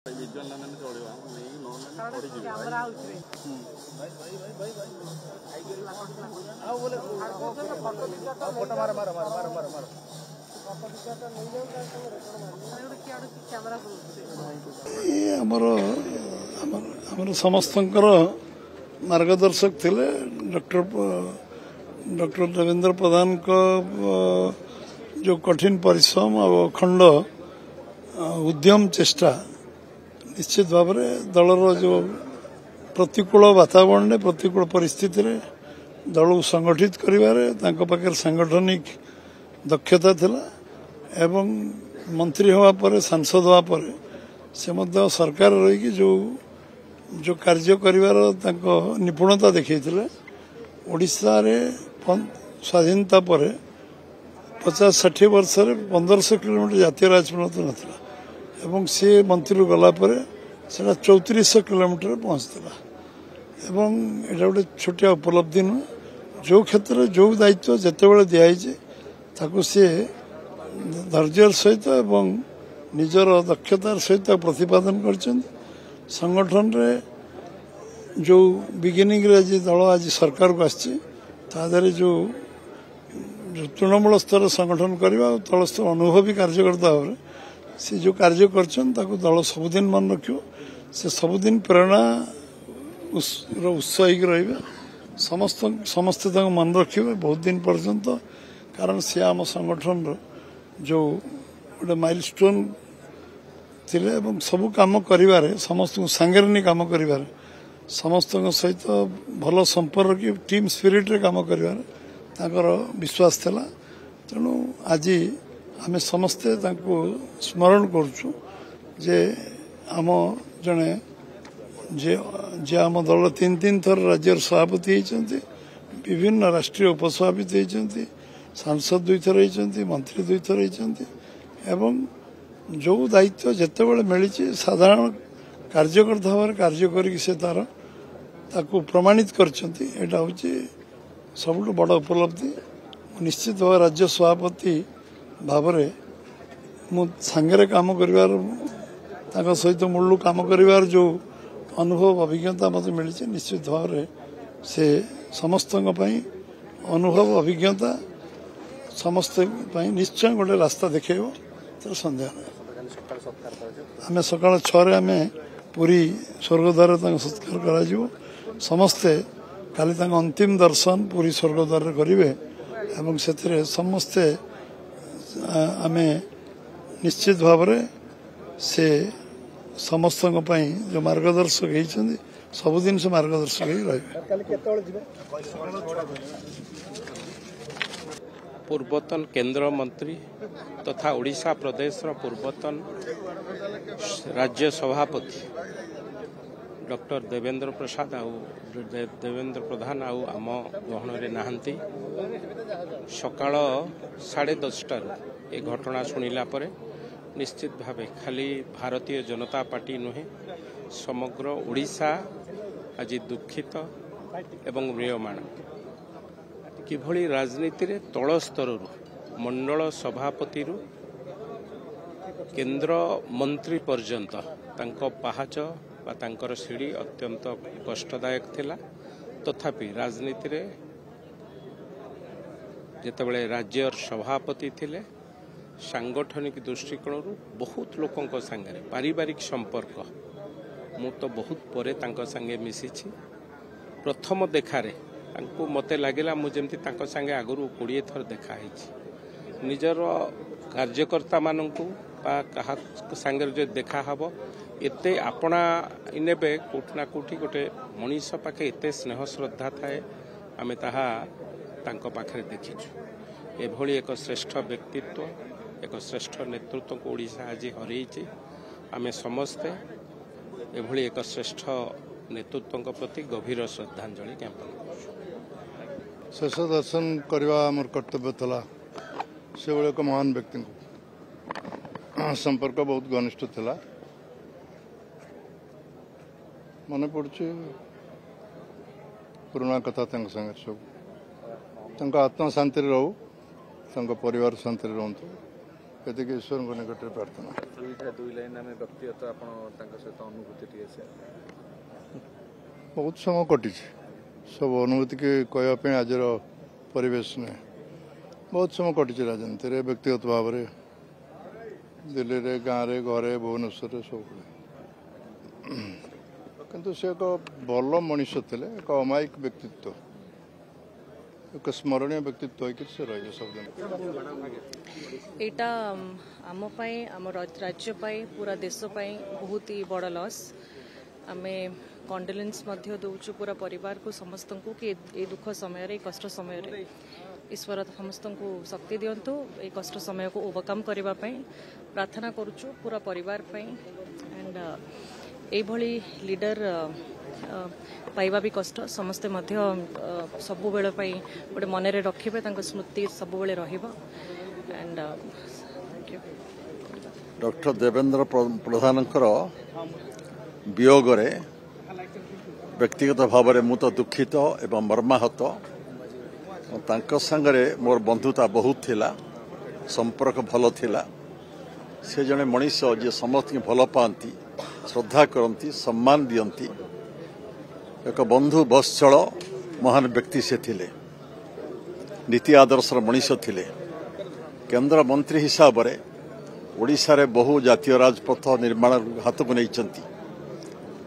समस्त मार्गदर्शक थिले डॉक्टर देवेंद्र प्रधान को जो कठिन परिश्रम और अखंड उद्यम चेष्टा निश्चित भाव में दलर जो प्रतिकूल वातावरण प्रतिकूल परिस्थिति रे दल को संगठित कर सांगठनिक दक्षता थिला एवं मंत्री हवा पर सांसद हवा पर से मध्य सरकार रही जो कार्य करिवार निपुणता देखते ओडिशा रे स्वाधीनता पर 50-60 वर्ष 1500 किलोमीटर जातीय राजपथ नाला एवं सी मंत्री गला पर से 3400 किलोमीटर पहुंचला एवं एटा गोटे छोटिया उपलब्धि नुह जो क्षेत्र जो दायित्व जिते दिखाई ताकू सी धैर्य सहित एवं निजर दक्षतार सहित प्रतिपादन कर संगठन रे जो बिगिनिंग रे आज दल आज सरकार को आधार जो तृणमूल स्तर संगठन करवा तल स्तर अनुभवी कार्यकर्ता भाव से जो कार्य कर दल सबुदिन मन रख से सबुदिन प्रेरणा उत्स रही समस्ते मन रखिए बहुत दिन पर्यंत कारण सी आम संगठन जो गोटे माइलस्टोन थिले एवं सबू काम करिवारे समस्त सांगे नहीं काम करिवारे समस्त सहित भल संपर्क टीम स्पिरिट रे काम करिवारे ताकर विश्वास थिला तेणु आज आम समस्ते स्मरण करुचु जे आम जड़े जे आम दल 3 थर राज्य सभापति होती विभिन्न राष्ट्रीय उपसभापति होती सांसद 2 थर होती मंत्री 2 थर होती एवं जो दायित्व जिते बड़े मिली साधारण कार्यकर्ता भाव कार्य तार प्रमाणित कर सबुठ बड़ उपलब्धि निश्चित भाव राज्य सभापति भाव मु सांगे काम कर सहित मूलू काम कर जो अनुभव अभिज्ञता मत मिली निश्चित भाव से समस्त अनुभव अभिज्ञता समस्त निश्चय गोटे रास्ता देखो तो सन्देह आम सका 6 आम पूरी स्वर्गद्वार सत्कार कर समस्ते काली अंतिम दर्शन पूरी स्वर्गद्वार करेंगे एवं से समस्ते आम निश्चित भाव से समस्त जो मार्गदर्शक होती सबुदिन से मार्गदर्शक पूर्वतन केंद्र मंत्री तथा ओडिशा प्रदेश पूर्वतन राज्य सभापति डॉक्टर देवेंद्र प्रसाद देवेंद्र प्रधान आम गहन नहांती सकाळ 10:30 ये घटना शुणिला पर निश्चित भावे खाली भारतीय जनता पार्टी नुहे समग्र ओडिशा आज दुखित एवं म्रियमाण किभली राजनीति रे तल स्तर मंडल सभापति केंद्र मंत्री पर्यंत तांको पहाच बा तांकर सीढ़ी अत्यंत कष्टदायक थिला तथापि राजनीति रे जेतेबेले राज्य सभापति थिले सांगठनिक दृष्टिकोण बहुत लोकों संगे पारिवारिक संपर्क मु तो बहुत परे तांको संगे मिसिछि प्रथम देखारे तांको मते लागिला मु जेमति तांको संगे आगरु 20 थर देखा हिछि निजर कार्यकर्ता माननकु बा कहा संगे जो देखा हबो एते आपणा इनेबे कोठना कोठी गोटे मनीष पाखे एते स्नेह श्रद्धा थाए आमे ताहा तांको पाखरे देखिछु एभली एक श्रेष्ठ व्यक्तित्व एक श्रेष्ठ नेतृत्व को ओडिशा आज हरई आमे समस्ते एभली एक श्रेष्ठ नेतृत्व प्रति गभीर श्रद्धांजलि ज्ञापन कर शेष दर्शन करवा आम कर्तव्य था से एक महान व्यक्ति संपर्क बहुत घनिष्ठ था मन पड़ुछि पुराना कथा संगे सब आत्मा शांति रहू परिवार शांति रहतु ये ईश्वर निकट प्रार्थना। दुई लाइन आम व्यक्तिगत सहित अनुभूति बहुत समय कटी सब अनुभूति के कहवाई आज परिवेश ने बहुत समय कटी राजनीति रे व्यक्तिगत भाव में दिल्ली रे गाँव रे घरे भुवनेश्वर सब किंतु से एक भल मनीष थे एक अमायिक व्यक्तित्व एक स्मरणीय व्यक्तित्व से रही सब दिन एटा आम राज्य पूरा देश बहुत ही बड़ लॉस आमे कंडोलेंस दौचु पूरा परिवार को समस्त को कि ए दुख समय कष्ट समय ईश्वर समस्त को शक्ति दिंतु ए कष्ट समय को ओवरकम करने प्रार्थना करुचु पूरा परिवार एंड एभली लीडर पाइबा भी कष्ट समस्ते सब बेले गोटे मन रखिए स्मृति सब बेले एंड डॉक्टर देवेंद्र प्रधान वियोग व्यक्तिगत भाव में मुझे दुखित एवं मर्माहत सांगरे मोर बंधुता बहुत थिला संपर्क भल थिला से जने मनीष जे समस्त भल पाती श्रद्धा करती सम्मान दियंती एक बंधु बत्सल महान व्यक्ति से थिले नीति आदर्शर मनीष थिले केंद्र मंत्री हिसाब रे ओडिशा रे बहु जातीय राजपथ निर्माण हाथ को नहीं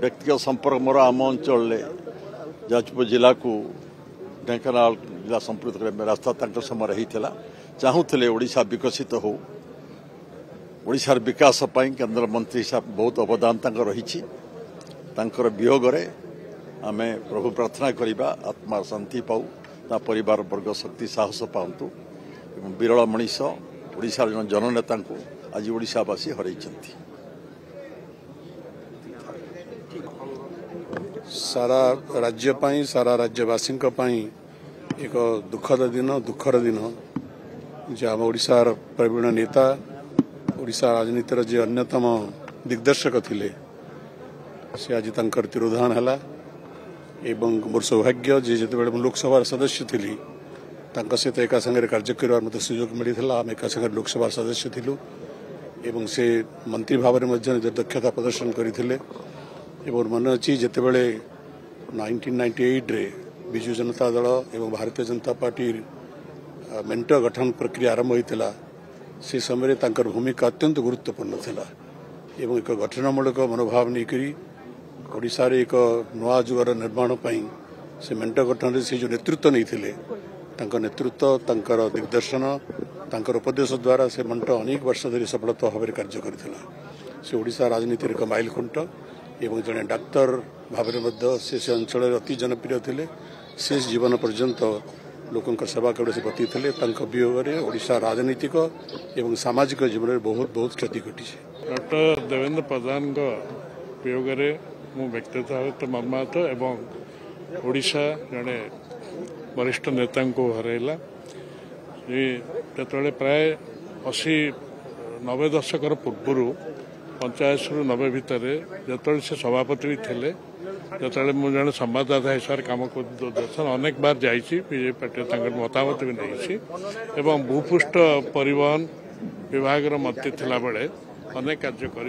व्यक्तिगत संपर्क मोर आम अंचल जाजपुर जिला को ढेंकानाल जिला संपर्क रास्ता समय रही चाहूले ओडिशा विकसित हो ओडिशार विकास केंद्र मंत्री हिसाब बहुत अवदान रही वियोग आम प्रभु प्रार्थना करवा आत्मा शांति पाऊ ता परिवार वर्ग शक्ति साहस पातु विरल मनीष ओडिशार जननेता को आज ओडिशावासी हरई सारा राज्य सारा राज्यवासी एक दुखद दिन दुखर दिन जे आम ओडिशार प्रवीण नेता ओडिशा राजनीतिर जे अन्यतम दिग्दर्शक थिले से आज तंकर तिरोधान हला एवं मोर सौभाग्य जे जेतेबेले लोकसभा सदस्य थिली तांका सहित एका संगे कार्य करबार मते सुयोग मिलिथिला आम एका संगे लोकसभा सदस्य थिलु एवं से मंत्री भाव में दक्षता प्रदर्शन करथिले एवं मन अच्छी जितेबले 1998 रे विजु जनता दल एवं भारतीय जनता पार्टी मेंट गठन प्रक्रिया आरंभ होता से समय तांकर भूमिका अत्यंत गुरुत्वपूर्ण थिला एवं एक गठनमूलक मनोभाव नहीं ओडिशा रे एक नवा जुगर निर्माण पई से मेंट गठन से जो नेतृत्व नहीं थिले तांकर नेतृत्व तांकर दिग्दर्शन तांकर उपदेश द्वारा से मेंट अनेक वर्ष धरी सफलता भाव में कार्य करथिला से ओडिशा राजनीति एक माइल खुंट एवं जड़े डाक्तर भाव में से अंचल अति जनप्रिय थे शेष जीवन पर्यंत लोक सेवा केवल से प्रति थे वियोग ओडिशा राजनीतिक एवं सामाजिक जीवन में बहुत बहुत क्षति घटी। डॉक्टर देवेंद्र प्रधान वियोग मु व्यक्तिगत भाव मर्माहत एवं ओडिशा जड़े वरिष्ठ नेता को हरैला जो प्राय 80-90 दशक पूर्व 85-90 भितर जो से सभापति भी थे जो मुझे जड़े संवाददाता हिसाब से कम कर अनेक बार जाइए बीजेपी पार्टी मतामत भी नहीं एवं भूपृष्ठ परिवहन विभाग मंत्री थिला बेले अनेक कार्य कर।